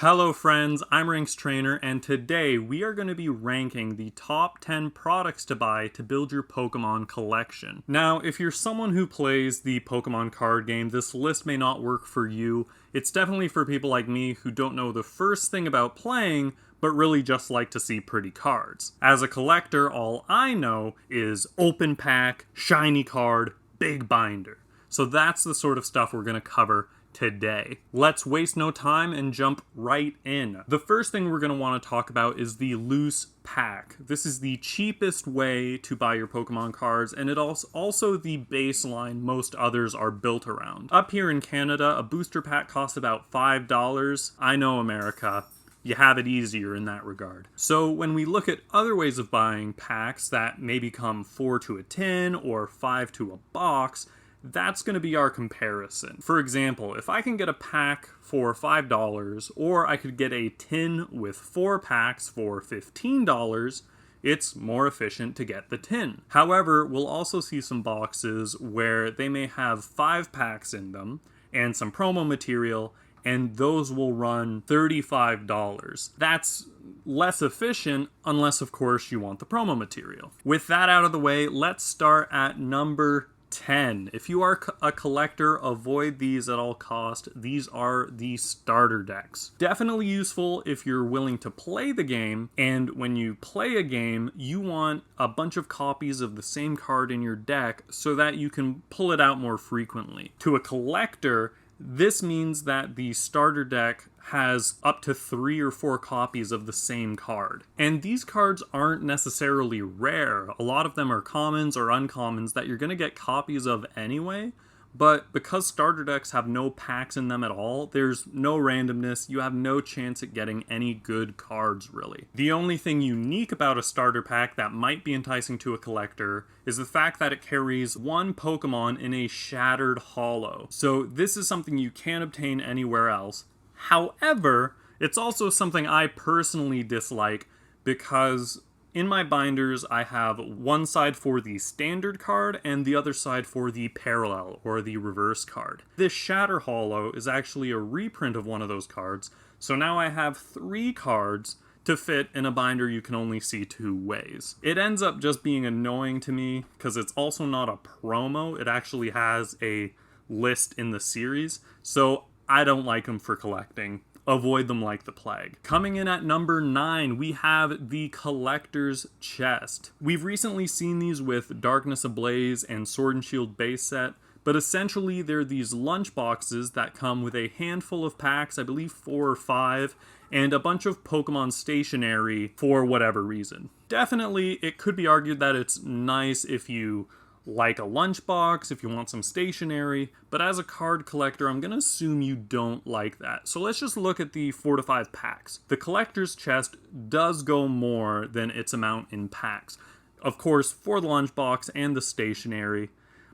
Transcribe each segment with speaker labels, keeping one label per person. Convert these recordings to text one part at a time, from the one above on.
Speaker 1: Hello friends, I'm Ranks Trainer, and today we are going to be ranking the top 10 products to buy to build your Pokemon collection. Now, if you're someone who plays the Pokemon card game, this list may not work for you. It's definitely for people like me who don't know the first thing about playing, but really just like to see pretty cards. As a collector, all I know is open pack, shiny card, big binder. So that's the sort of stuff we're going to cover today. Let's waste no time and jump right in. The first thing we're going to want to talk about is the loose pack. This is the cheapest way to buy your Pokemon cards, and it also the baseline most others are built around. Up here in Canada, a booster pack costs about $5. I know, America. You have it easier in that regard. So when we look at other ways of buying packs that maybe come 4 to a tin or 5 to a box, that's going to be our comparison. For example, if I can get a pack for $5, or I could get a tin with 4 packs for $15, it's more efficient to get the tin. However, we'll also see some boxes where they may have 5 packs in them and some promo material, and those will run $35. That's less efficient unless, of course, you want the promo material. With that out of the way, let's start at number 10. If you are a collector, avoid these at all cost. These are the starter decks. Definitely useful if you're willing to play the game, and when you play a game, you want a bunch of copies of the same card in your deck so that you can pull it out more frequently. To a collector, this means that the starter deck has up to 3 or 4 copies of the same card. And these cards aren't necessarily rare. A lot of them are commons or uncommons that you're going to get copies of anyway. But because starter decks have no packs in them at all, there's no randomness. You have no chance at getting any good cards, really. The only thing unique about a starter pack that might be enticing to a collector is the fact that it carries 1 Pokemon in a shattered holo. So this is something you can't obtain anywhere else. However, it's also something I personally dislike because in my binders, I have one side for the standard card and the other side for the parallel or the reverse card. This Shatter Holo is actually a reprint of one of those cards, so now I have 3 cards to fit in a binder you can only see 2 ways. It ends up just being annoying to me because it's also not a promo. It actually has a list in the series, so I don't like them for collecting. Avoid them like the plague. Coming in at number 9, we have the Collector's Chest. We've recently seen these with Darkness Ablaze and Sword and Shield base set, but essentially they're these lunch boxes that come with a handful of packs, I believe 4 or 5, and a bunch of Pokemon stationery for whatever reason. Definitely, it could be argued that it's nice if you like a lunchbox, if you want some stationery, but as a card collector, I'm going to assume you don't like that. So let's just look at the 4 to 5 packs. The Collector's Chest does go more than its amount in packs. Of course, for the lunchbox and the stationery,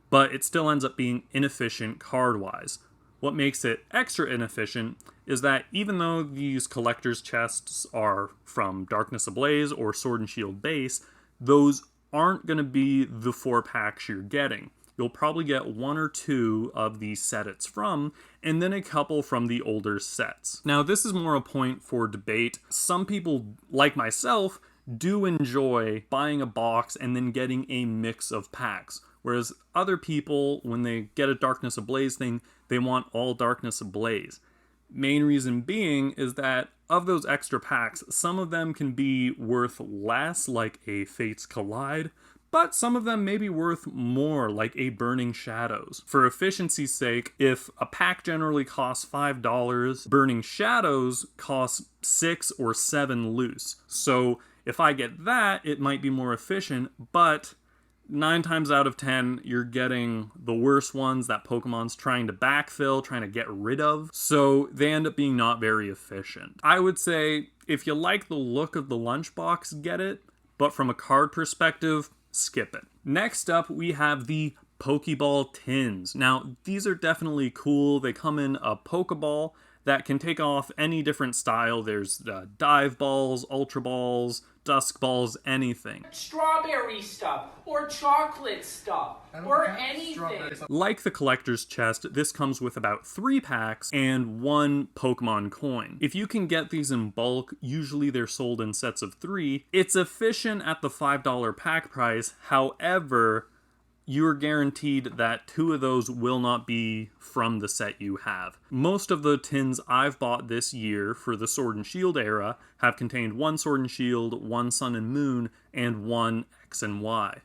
Speaker 1: but it still ends up being inefficient card-wise. What makes it extra inefficient is that even though these Collector's Chests are from Darkness Ablaze or Sword and Shield base, those aren't going to be the 4 packs you're getting. You'll probably get 1 or 2 of the set it's from, and then a couple from the older sets. Now, this is more a point for debate. Some people, like myself, do enjoy buying a box and then getting a mix of packs. Whereas other people, when they get a Darkness Ablaze thing, they want all Darkness Ablaze. Main reason being is that of those extra packs, some of them can be worth less, like a Fates Collide, but some of them may be worth more, like a Burning Shadows. For efficiency's sake, if a pack generally costs $5, Burning Shadows costs 6 or 7 loose. So if I get that, it might be more efficient, but 9 times out of 10, you're getting the worst ones that Pokemon's trying to backfill, trying to get rid of, so they end up being not very efficient. I would say, if you like the look of the lunchbox, get it, but from a card perspective, skip it. Next up, we have the Pokeball tins. Now, these are definitely cool. They come in a Pokeball that can take off any different style. There's dive balls, ultra balls, dusk balls, anything.
Speaker 2: Strawberry stuff, or chocolate stuff, or anything.
Speaker 1: Like the collector's chest, this comes with about 3 packs and 1 Pokemon coin. If you can get these in bulk, usually they're sold in sets of 3. It's efficient at the $5 pack price, however, you're guaranteed that 2 of those will not be from the set you have. Most of the tins I've bought this year for the Sword and Shield era have contained 1 Sword and Shield, 1 Sun and Moon, and 1 X and Y,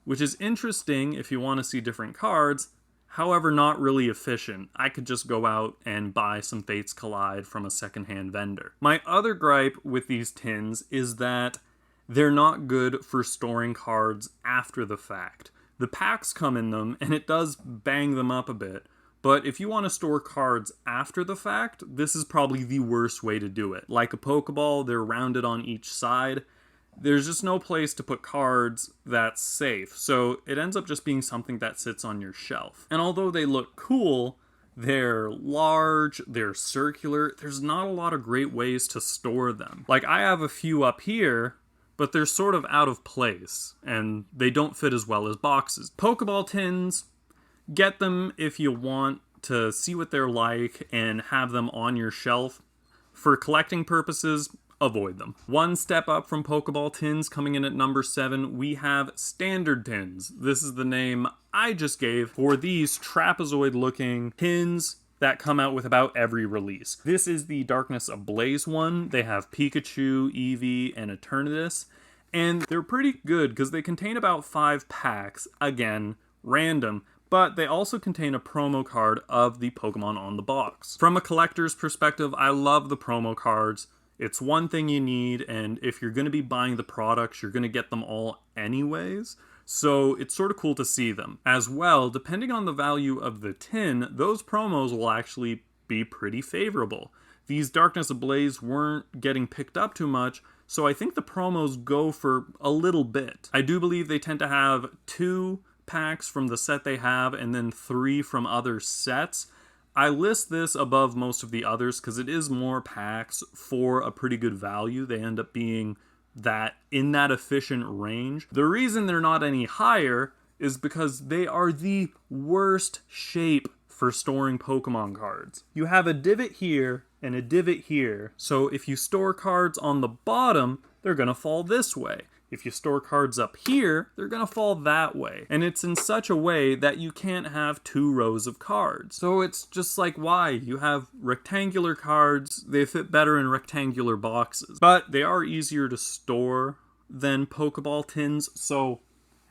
Speaker 1: which is interesting if you want to see different cards, however not really efficient. I could just go out and buy some Fates Collide from a secondhand vendor. My other gripe with these tins is that they're not good for storing cards after the fact. The packs come in them, and it does bang them up a bit, but if you want to store cards after the fact, this is probably the worst way to do it. Like a Pokeball, they're rounded on each side. There's just no place to put cards that's safe, so it ends up just being something that sits on your shelf. And although they look cool, they're large, they're circular, there's not a lot of great ways to store them. Like, I have a few up here, but they're sort of out of place, and they don't fit as well as boxes. Pokeball tins, get them if you want to see what they're like and have them on your shelf. For collecting purposes, avoid them. One step up from Pokeball tins, coming in at number 7, we have standard tins. This is the name I just gave for these trapezoid-looking tins that come out with about every release. This is the Darkness Ablaze one. They have Pikachu, Eevee, and Eternatus, and they're pretty good because they contain about 5 packs, again, random, but they also contain a promo card of the Pokemon on the box. From a collector's perspective, I love the promo cards. It's one thing you need, and if you're going to be buying the products, you're going to get them all anyways. So it's sort of cool to see them. As well, depending on the value of the tin, those promos will actually be pretty favorable. These Darkness Ablaze weren't getting picked up too much, so I think the promos go for a little bit. I do believe they tend to have 2 packs from the set they have and then 3 from other sets. I list this above most of the others because it is more packs for a pretty good value. They end up being that in that efficient range. The reason they're not any higher is because they are the worst shape for storing Pokemon cards. You have a divot here and a divot here, so if you store cards on the bottom, they're gonna fall this way. If you store cards up here, they're gonna fall that way. And it's in such a way that you can't have 2 rows of cards. So it's just like, why? You have rectangular cards, they fit better in rectangular boxes. But they are easier to store than Pokeball tins, so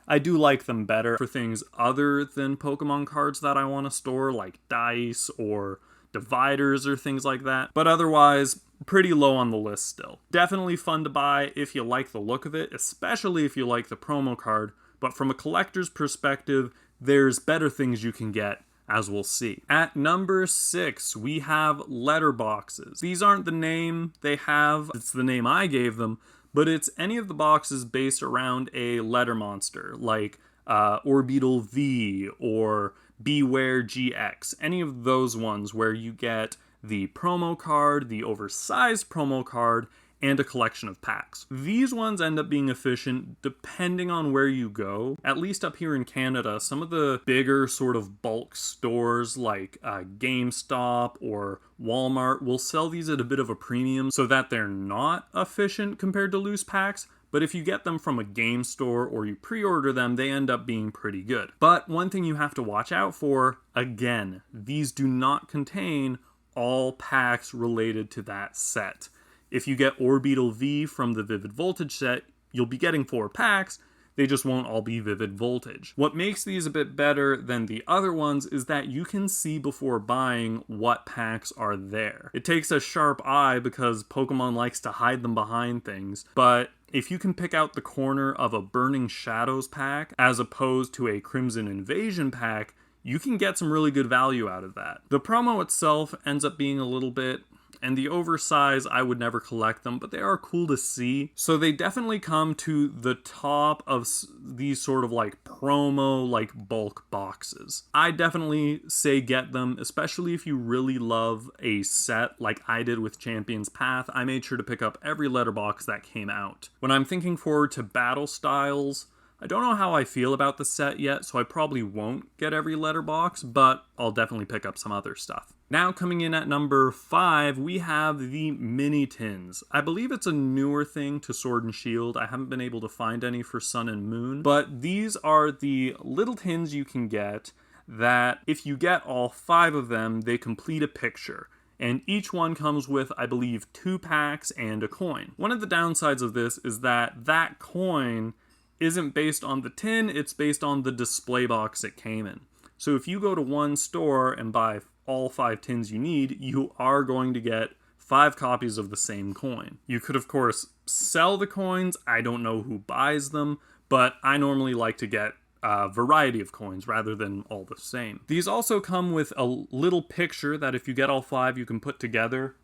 Speaker 1: I do like them better for things other than Pokemon cards that I want to store, like dice or dividers or things like that. But otherwise, pretty low on the list still. Definitely fun to buy if you like the look of it, especially if you like the promo card, but from a collector's perspective, there's better things you can get, as we'll see. At number 6, we have Letterboxes. These aren't the name they have, it's the name I gave them, but it's any of the boxes based around a letter monster, like Orbital V or Beware GX, any of those ones where you get the promo card, the oversized promo card, and a collection of packs. These ones end up being efficient depending on where you go. At least up here in Canada, some of the bigger sort of bulk stores like GameStop or Walmart will sell these at a bit of a premium so that they're not efficient compared to loose packs. But if you get them from a game store or you pre-order them, they end up being pretty good. But one thing you have to watch out for, again, these do not contain all packs related to that set. If you get Orbital V from the Vivid Voltage set, you'll be getting 4 packs, they just won't all be Vivid Voltage. What makes these a bit better than the other ones is that you can see before buying what packs are there. It takes a sharp eye because Pokemon likes to hide them behind things, but if you can pick out the corner of a Burning Shadows pack as opposed to a Crimson Invasion pack, you can get some really good value out of that. The promo itself ends up being a little bit And the oversize, I would never collect them, but they are cool to see. So they definitely come to the top of these sort of like promo, like bulk boxes. I definitely say get them, especially if you really love a set like I did with Champion's Path. I made sure to pick up every letterbox that came out. When I'm thinking forward to battle styles, I don't know how I feel about the set yet, so I probably won't get every letterbox, but I'll definitely pick up some other stuff. Now coming in at number 5, we have the mini tins. I believe it's a newer thing to Sword and Shield. I haven't been able to find any for Sun and Moon, but these are the little tins you can get that if you get all 5 of them, they complete a picture. And each one comes with, I believe, 2 packs and a coin. One of the downsides of this is that coin isn't based on the tin, it's based on the display box it came in. So if you go to one store and buy all 5 tins you need, you are going to get 5 copies of the same coin. You could, of course, sell the coins. I don't know who buys them, but I normally like to get a variety of coins rather than all the same. These also come with a little picture that if you get all 5, you can put together.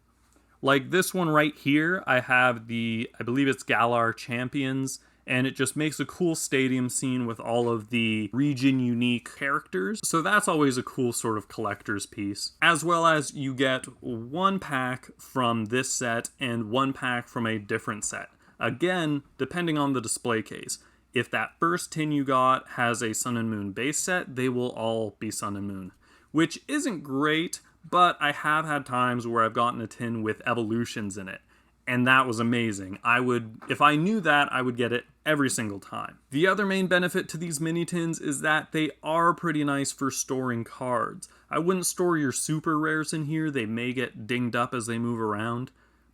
Speaker 1: Like this one right here, I have I believe it's Galar Champions, and it just makes a cool stadium scene with all of the region unique characters. So that's always a cool sort of collector's piece. As well as you get 1 pack from this set and 1 pack from a different set. Again, depending on the display case. If that first tin you got has a Sun and Moon base set, they will all be Sun and Moon. Which isn't great, but I have had times where I've gotten a tin with evolutions in it. And that was amazing. If I knew that, I would get it every single time. The other main benefit to these mini tins is that they are pretty nice for storing cards. I wouldn't store your super rares in here. They may get dinged up as they move around,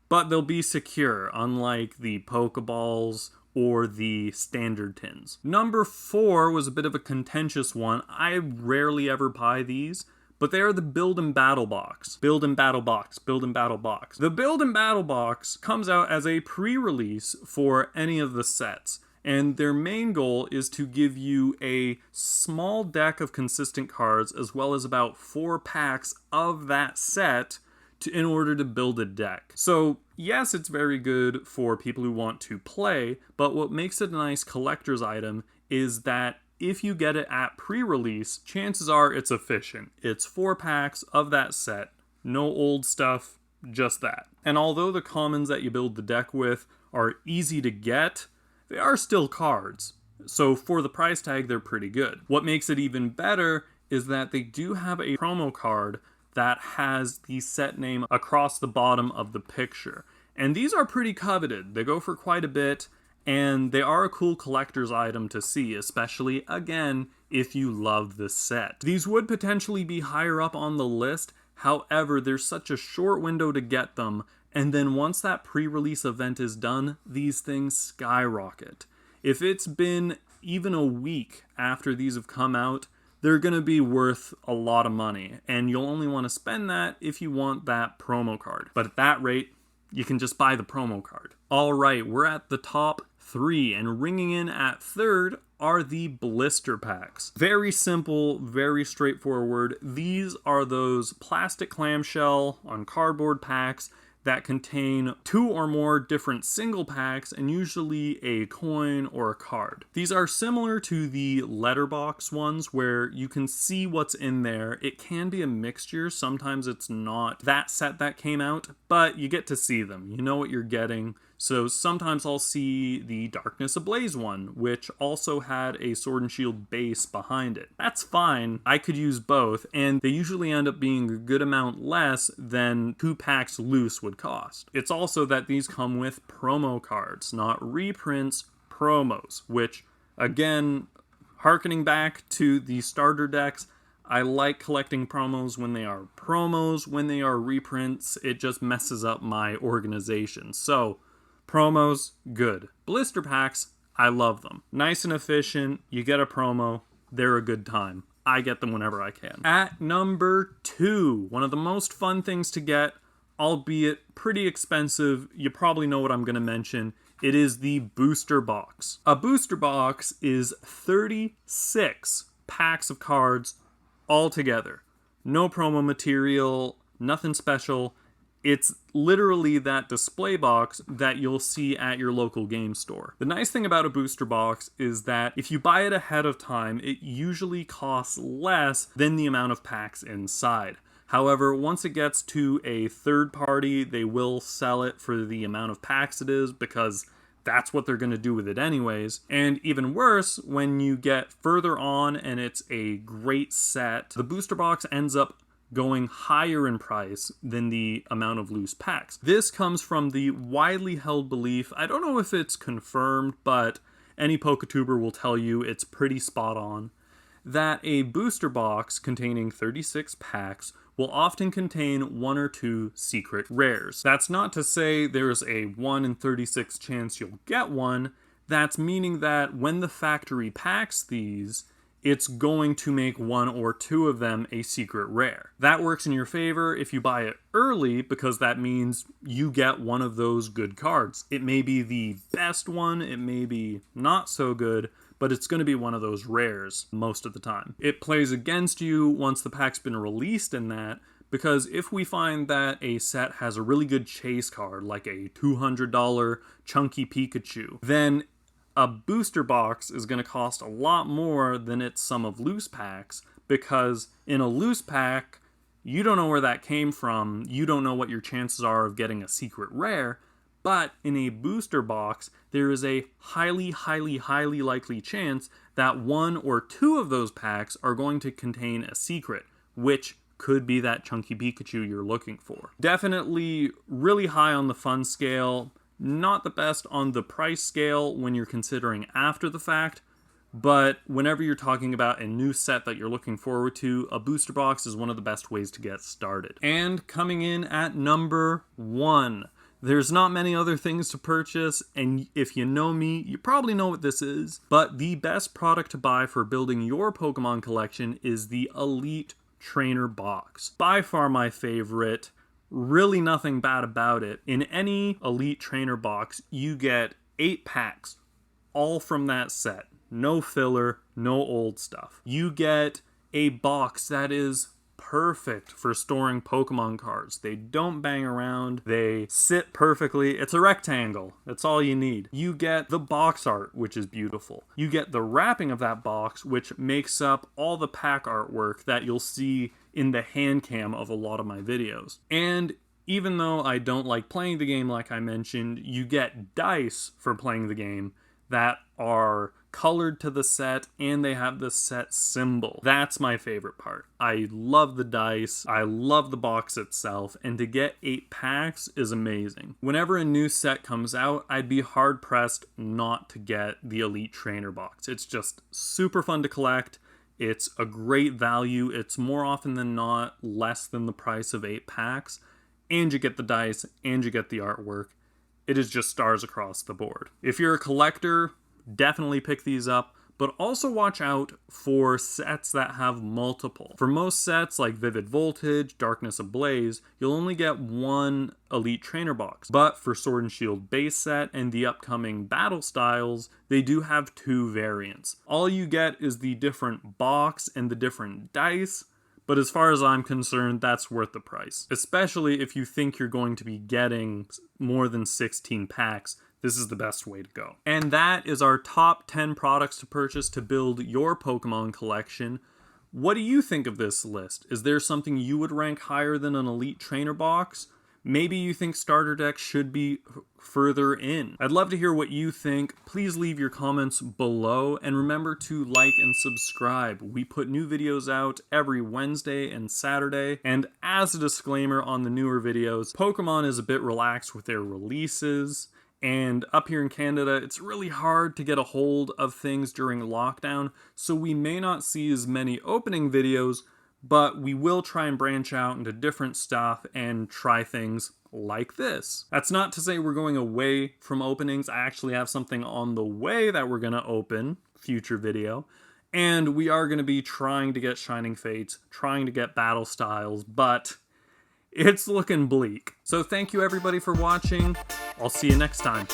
Speaker 1: but they'll be secure, unlike the Pokeballs or the standard tins. Number 4 was a bit of a contentious one. I rarely ever buy these, but they are the Build and Battle Box. Build and Battle Box. Build and Battle Box. The Build and Battle Box comes out as a pre-release for any of the sets, and their main goal is to give you a small deck of consistent cards as well as about 4 packs of that set in order to build a deck. So yes, it's very good for people who want to play, but what makes it a nice collector's item is that if you get it at pre-release, chances are it's efficient. It's 4 packs of that set, no old stuff, just that. And although the commons that you build the deck with are easy to get, they are still cards. So for the price tag, they're pretty good. What makes it even better is that they do have a promo card that has the set name across the bottom of the picture. And these are pretty coveted. They go for quite a bit, and they are a cool collector's item to see, especially, again, if you love the set. These would potentially be higher up on the list, however, there's such a short window to get them, and then once that pre-release event is done, these things skyrocket. If it's been even a week after these have come out, they're going to be worth a lot of money, and you'll only want to spend that if you want that promo card. But at that rate, you can just buy the promo card. Alright, we're at the top 3, and ringing in at 3rd are the Blister Packs. Very simple, very straightforward. These are those plastic clamshell on cardboard packs that contain 2 or more different single packs and usually a coin or a card. These are similar to the letterbox ones where you can see what's in there. It can be a mixture. Sometimes it's not that set that came out, but you get to see them. You know what you're getting. So sometimes I'll see the Darkness Ablaze one, which also had a Sword and Shield base behind it. That's fine. I could use both, and they usually end up being a good amount less than 2 packs loose would cost. It's also that these come with promo cards, not reprints, promos, which, again, harkening back to the starter decks, I like collecting promos when they are promos. When they are reprints, it just messes up my organization. So, promos, good. Blister packs, I love them. Nice and efficient, you get a promo, they're a good time. I get them whenever I can. At number 2, one of the most fun things to get, albeit pretty expensive, you probably know what I'm going to mention, it is the booster box. A booster box is 36 packs of cards all together. No promo material, nothing special. It's literally that display box that you'll see at your local game store. The nice thing about a booster box is that if you buy it ahead of time, it usually costs less than the amount of packs inside. However, once it gets to a third party, they will sell it for the amount of packs it is because that's what they're going to do with it anyways. And even worse, when you get further on and it's a great set, the booster box ends up going higher in price than the amount of loose packs. This comes from the widely held belief, I don't know if it's confirmed, but any PokeTuber will tell you it's pretty spot on, that a booster box containing 36 packs will often contain 1 or 2 secret rares. That's not to say there's a 1 in 36 chance you'll get one. That's meaning that when the factory packs these, it's going to make 1 or 2 of them a secret rare. That works in your favor if you buy it early, because that means you get one of those good cards. It may be the best one, it may be not so good, but it's going to be one of those rares most of the time. It plays against you once the pack's been released in that, because if we find that a set has a really good chase card, like a $200 chunky Pikachu, then a booster box is going to cost a lot more than its sum of loose packs, because in a loose pack, you don't know where that came from, you don't know what your chances are of getting a secret rare, but in a booster box, there is a highly likely chance that 1 or 2 of those packs are going to contain a secret, which could be that chunky Pikachu you're looking for. Definitely really high on the fun scale, not the best on the price scale when you're considering after the fact, but whenever you're talking about a new set that you're looking forward to, a booster box is one of the best ways to get started. And coming in at number 1, there's not many other things to purchase, and if you know me, you probably know what this is, but the best product to buy for building your Pokemon collection is the Elite Trainer Box. By far my favorite. Really nothing bad about it. In any Elite Trainer box, you get 8 packs, all from that set. No filler, no old stuff. You get a box that is perfect for storing Pokemon cards. They don't bang around, they sit perfectly. It's a rectangle, that's all you need. You get the box art, which is beautiful. You get the wrapping of that box, which makes up all the pack artwork that you'll see in the hand cam of a lot of my videos. And even though I don't like playing the game like I mentioned, you get dice for playing the game that are colored to the set, and they have the set symbol. That's my favorite part. I love the dice, I love the box itself, and to get 8 packs is amazing. Whenever a new set comes out, I'd be hard pressed not to get the Elite Trainer box. It's just super fun to collect. It's a great value. It's more often than not less than the price of 8 packs, and you get the dice, and you get the artwork. It is just stars across the board. If you're a collector, definitely pick these up, but also watch out for sets that have multiple. For most sets like Vivid Voltage, Darkness Ablaze, you'll only get 1 Elite Trainer box. But for Sword and Shield base set and the upcoming Battle Styles, they do have 2 variants. All you get is the different box and the different dice, but as far as I'm concerned, that's worth the price. Especially if you think you're going to be getting more than 16 packs, this is the best way to go. And that is our top 10 products to purchase to build your Pokemon collection. What do you think of this list? Is there something you would rank higher than an Elite Trainer box? Maybe you think starter decks should be further in. I'd love to hear what you think. Please leave your comments below, and remember to like and subscribe. We put new videos out every Wednesday and Saturday, and as a disclaimer on the newer videos, Pokemon is a bit relaxed with their releases, and up here in Canada, it's really hard to get a hold of things during lockdown, so we may not see as many opening videos, but we will try and branch out into different stuff and try things like this. That's not to say we're going away from openings. I actually have something on the way that we're going to open, future video, and we are going to be trying to get Shining Fates, trying to get Battle Styles, but it's looking bleak. So thank you everybody for watching. I'll see you next time.